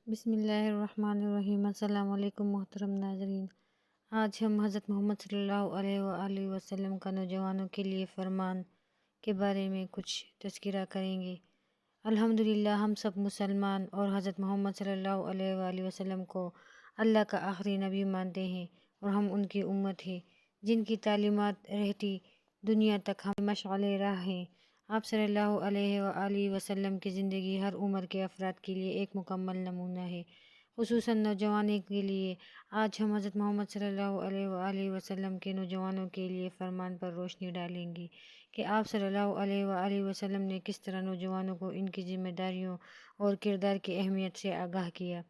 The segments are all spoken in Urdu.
بسم اللہ الرحمن الرحیم۔ السلام علیکم محترم ناظرین، آج ہم حضرت محمد صلی اللہ علیہ وآلہ وسلم کا نوجوانوں کے لیے فرمان کے بارے میں کچھ تذکرہ کریں گے۔ الحمدللہ ہم سب مسلمان اور حضرت محمد صلی اللہ علیہ وآلہ وسلم کو اللہ کا آخری نبی مانتے ہیں اور ہم ان کی امت ہیں جن کی تعلیمات رہتی دنیا تک ہم مشعل راہ ہیں۔ آپ صلی اللہ علیہ وآلہ وسلم کی زندگی ہر عمر کے افراد کے لیے ایک مکمل نمونہ ہے، خصوصاً نوجوانوں کے لیے۔ آج ہم حضرت محمد صلی اللہ علیہ وآلہ وسلم کے نوجوانوں کے لیے فرمان پر روشنی ڈالیں گے کہ آپ صلی اللہ علیہ وآلہ وسلم نے کس طرح نوجوانوں کو ان کی ذمہ داریوں اور کردار کی اہمیت سے آگاہ کیا۔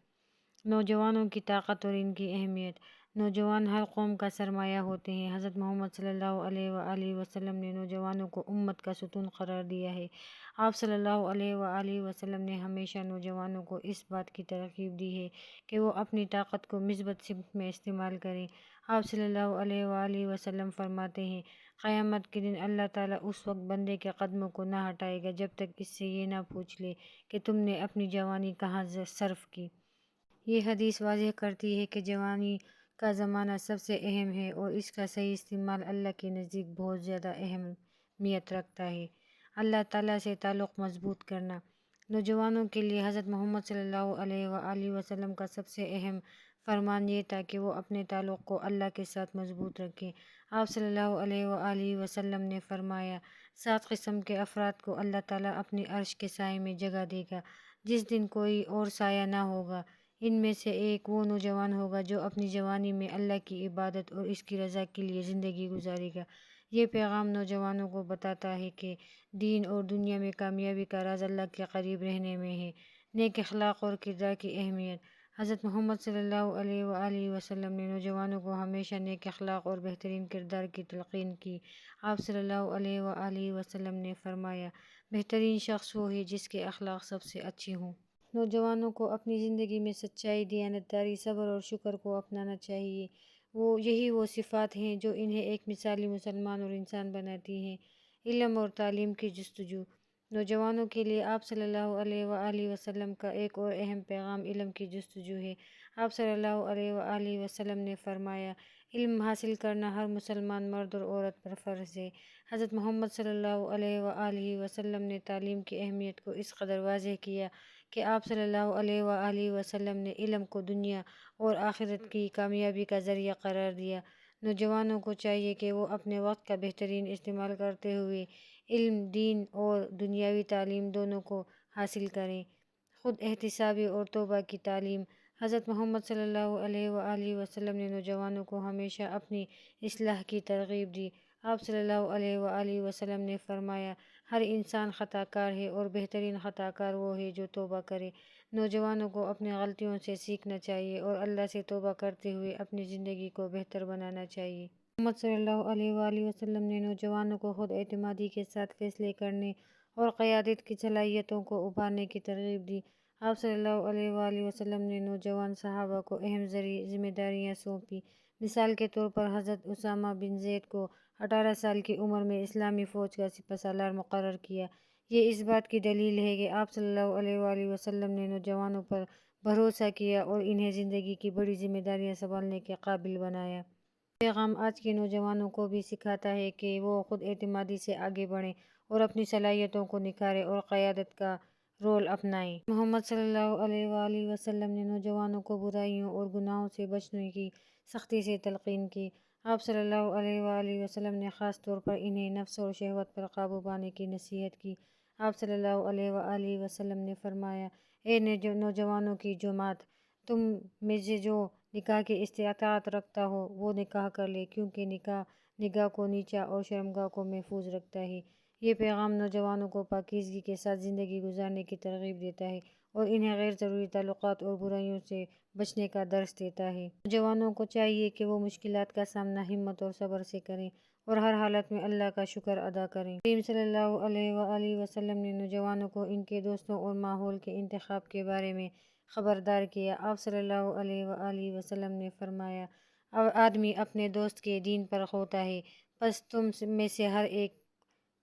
نوجوانوں کی طاقت اور ان کی اہمیت۔ نوجوان ہر قوم کا سرمایہ ہوتے ہیں۔ حضرت محمد صلی اللہ علیہ وآلہ وسلم نے نوجوانوں کو امت کا ستون قرار دیا ہے۔ آپ صلی اللہ علیہ وآلہ وسلم نے ہمیشہ نوجوانوں کو اس بات کی ترغیب دی ہے کہ وہ اپنی طاقت کو مثبت سمت میں استعمال کریں۔ آپ صلی اللہ علیہ وآلہ وسلم فرماتے ہیں، قیامت کے دن اللہ تعالیٰ اس وقت بندے کے قدموں کو نہ ہٹائے گا جب تک اس سے یہ نہ پوچھ لے کہ تم نے اپنی جوانی کہاں صرف کی۔ یہ حدیث واضح کرتی ہے کہ جوانی کا زمانہ سب سے اہم ہے اور اس کا صحیح استعمال اللہ کے نزدیک بہت زیادہ اہمیت رکھتا ہے۔ اللہ تعالیٰ سے تعلق مضبوط کرنا۔ نوجوانوں کے لیے حضرت محمد صلی اللہ علیہ وآلہ وسلم کا سب سے اہم فرمان یہ تھا کہ وہ اپنے تعلق کو اللہ کے ساتھ مضبوط رکھیں۔ آپ صلی اللہ علیہ وآلہ وسلم نے فرمایا، 7 قسم کے افراد کو اللہ تعالیٰ اپنے عرش کے سائے میں جگہ دے گا جس دن کوئی اور سایہ نہ ہوگا۔ ان میں سے ایک وہ نوجوان ہوگا جو اپنی جوانی میں اللہ کی عبادت اور اس کی رضا کے لیے زندگی گزارے گا۔ یہ پیغام نوجوانوں کو بتاتا ہے کہ دین اور دنیا میں کامیابی کا راز اللہ کے قریب رہنے میں ہے۔ نیک اخلاق اور کردار کی اہمیت۔ حضرت محمد صلی اللہ علیہ وآلہ وسلم نے نوجوانوں کو ہمیشہ نیک اخلاق اور بہترین کردار کی تلقین کی۔ آپ صلی اللہ علیہ وآلہ وسلم نے فرمایا، بہترین شخص وہ ہے جس کے اخلاق سب سے اچھے ہوں۔ نوجوانوں کو اپنی زندگی میں سچائی، دیانتداری، صبر اور شکر کو اپنانا چاہیے۔ یہی وہ صفات ہیں جو انہیں ایک مثالی مسلمان اور انسان بناتی ہیں۔ علم اور تعلیم کی جستجو۔ نوجوانوں کے لیے آپ صلی اللہ علیہ وآلہ وسلم کا ایک اور اہم پیغام علم کی جستجو ہے۔ آپ صلی اللہ علیہ وآلہ وسلم نے فرمایا، علم حاصل کرنا ہر مسلمان مرد اور عورت پر فرض ہے۔ حضرت محمد صلی اللہ علیہ وآلہ وسلم نے تعلیم کی اہمیت کو اس قدر واضح کیا کہ آپ صلی اللہ علیہ وآلہ وسلم نے علم کو دنیا اور آخرت کی کامیابی کا ذریعہ قرار دیا۔ نوجوانوں کو چاہیے کہ وہ اپنے وقت کا بہترین استعمال کرتے ہوئے علم، دین اور دنیاوی تعلیم دونوں کو حاصل کریں۔ خود احتسابی اور توبہ کی تعلیم۔ حضرت محمد صلی اللہ علیہ وآلہ وسلم نے نوجوانوں کو ہمیشہ اپنی اصلاح کی ترغیب دی۔ آپ صلی اللہ علیہ وآلہ وسلم نے فرمایا، ہر انسان خطا کار ہے اور بہترین خطا کار وہ ہے جو توبہ کرے۔ نوجوانوں کو اپنی غلطیوں سے سیکھنا چاہیے اور اللہ سے توبہ کرتے ہوئے اپنی زندگی کو بہتر بنانا چاہیے۔ محمد صلی اللہ علیہ وآلہ وسلم نے نوجوانوں کو خود اعتمادی کے ساتھ فیصلے کرنے اور قیادت کی صلاحیتوں کو ابھارنے کی ترغیب دی۔ آپ صلی اللہ علیہ وآلہ وسلم نے نوجوان صحابہ کو اہم ذمہ داریاں سونپی۔ مثال کے طور پر حضرت اسامہ بن زید کو 18 سال کی عمر میں اسلامی فوج کا سپہ سالار مقرر کیا۔ یہ اس بات کی دلیل ہے کہ آپ صلی اللہ علیہ وآلہ وسلم نے نوجوانوں پر بھروسہ کیا اور انہیں زندگی کی بڑی ذمہ داریاں سنبھالنے کے قابل بنایا۔ یہ پیغام آج کے نوجوانوں کو بھی سکھاتا ہے کہ وہ خود اعتمادی سے آگے بڑھیں اور اپنی صلاحیتوں کو نکھاریں اور قیادت کا رول اپنائیں۔ محمد صلی اللہ علیہ وآلہ وسلم نے نوجوانوں کو برائیوں اور گناہوں سے بچنے کی سختی سے تلقین کی۔ آپ صلی اللہ علیہ وآلہ وسلم نے خاص طور پر انہیں نفس اور شہوت پر قابو پانے کی نصیحت کی۔ آپ صلی اللہ علیہ وآلہ وسلم نے فرمایا، اے نوجوانوں کی جماعت، تم میں سے جو نکاح کی استطاعت رکھتا ہو وہ نکاح کر لے، کیونکہ نکاح نگاہ کو نیچا اور شرمگاہ کو محفوظ رکھتا ہے۔ یہ پیغام نوجوانوں کو پاکیزگی کے ساتھ زندگی گزارنے کی ترغیب دیتا ہے اور انہیں غیر ضروری تعلقات اور برائیوں سے بچنے کا درس دیتا ہے۔ نوجوانوں کو چاہیے کہ وہ مشکلات کا سامنا ہمت اور صبر سے کریں اور ہر حالت میں اللہ کا شکر ادا کریں۔ کریم صلی اللہ علیہ وآلہ وسلم نے نوجوانوں کو ان کے دوستوں اور ماحول کے انتخاب کے بارے میں خبردار کیا۔ آپ صلی اللہ علیہ وآلہ وسلم نے فرمایا، آدمی اپنے دوست کے دین پر ہوتا ہے، پس تم میں سے ہر ایک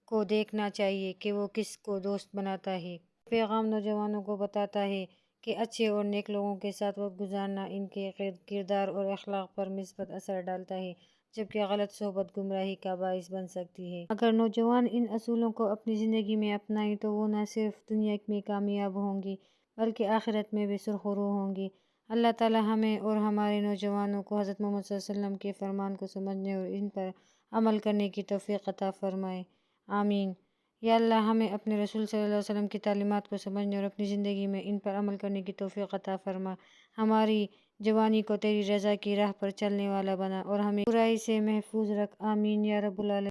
کو دیکھنا چاہیے کہ وہ کس کو دوست بناتا ہے۔ پیغام نوجوانوں کو بتاتا ہے کہ اچھے اور نیک لوگوں کے ساتھ وقت گزارنا ان کے کردار اور اخلاق پر مثبت اثر ڈالتا ہے، جبکہ غلط صحبت گمراہی کا باعث بن سکتی ہے۔ اگر نوجوان ان اصولوں کو اپنی زندگی میں اپنائیں تو وہ نہ صرف دنیا میں کامیاب ہوں گی بلکہ آخرت میں بھی سرخرو ہوں گی۔ اللہ تعالی ہمیں اور ہمارے نوجوانوں کو حضرت محمد صلی اللہ علیہ وسلم کے فرمان کو سمجھنے اور ان پر عمل کرنے کی توفیق عطا فرمائے، آمین۔ یا اللہ ہمیں اپنے رسول صلی اللہ علیہ وسلم کی تعلیمات کو سمجھنے اور اپنی زندگی میں ان پر عمل کرنے کی توفیق عطا فرما، ہماری جوانی کو تیری رضا کی راہ پر چلنے والا بنا اور ہمیں برائی سے محفوظ رکھ، آمین یا رب العالمین۔